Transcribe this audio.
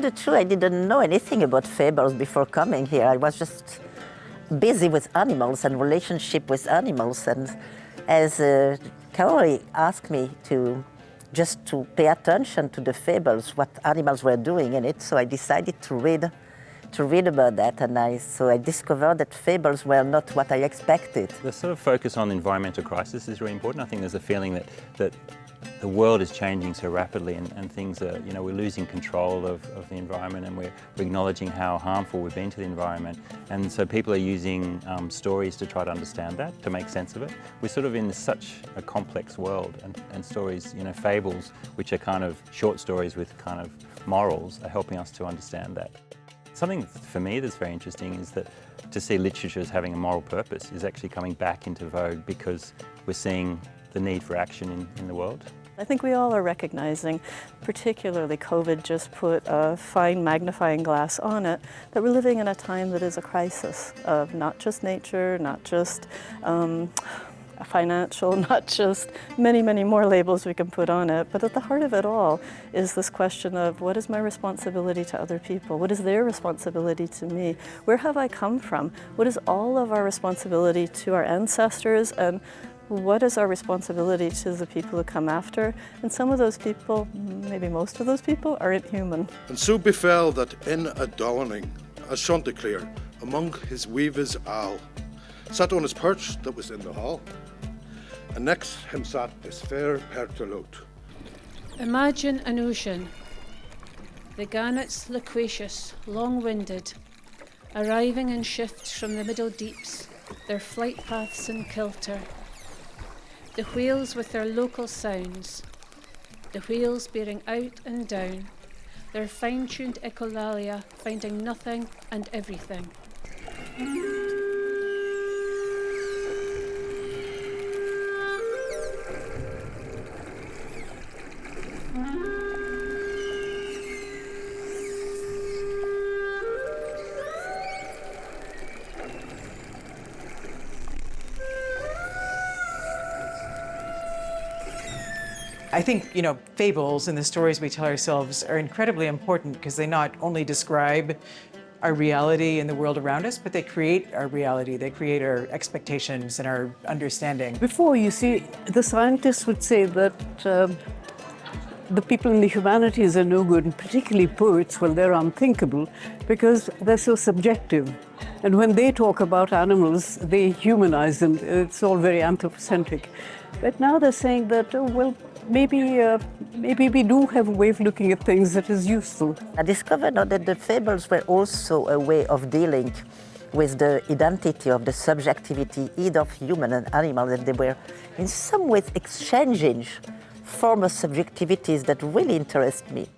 the truth, I didn't know anything about fables before coming here. I was just busy with animals and relationship with animals. And as Carol asked me just to pay attention to the fables, what animals were doing in it, so I decided to read about that, and so I discovered that fables were not what I expected. The sort of focus on environmental crisis is really important. I think there's a feeling that the world is changing so rapidly, and things are, we're losing control of the environment, and we're acknowledging how harmful we've been to the environment. And so people are using stories to try to understand that, to make sense of it. We're sort of in such a complex world, and stories, fables, which are kind of short stories with kind of morals, are helping us to understand that. Something for me that's very interesting is that to see literature as having a moral purpose is actually coming back into vogue, because we're seeing the need for action in the world. I think we all are recognizing, particularly COVID just put a fine magnifying glass on it, that we're living in a time that is a crisis of not just nature, not just financial, not just many, many more labels we can put on it, but at the heart of it all is this question of what is my responsibility to other people? What is their responsibility to me? Where have I come from? What is all of our responsibility to our ancestors, and what is our responsibility to the people who come after? And some of those people, maybe most of those people, aren't human. And so befell that in a dawning, as Chanticleer, among his weavers all, sat on his perch that was in the hall, and next him sat this fair Pertelote. Imagine an ocean, the gannets loquacious, long-winded, arriving in shifts from the middle deeps, their flight paths in kilter. The whales with their local sounds, the whales bearing out and down, their fine-tuned echolalia finding nothing and everything. I think, fables and the stories we tell ourselves are incredibly important, because they not only describe our reality and the world around us, but they create our reality. They create our expectations and our understanding. Before, you see, the scientists would say that the people in the humanities are no good, and particularly poets, well, they're unthinkable because they're so subjective. And when they talk about animals, they humanize them. It's all very anthropocentric. But now they're saying that, maybe we do have a way of looking at things that is useful. I discovered now that the fables were also a way of dealing with the identity of the subjectivity, either of human and animal, that they were in some ways exchanging former subjectivities that really interest me.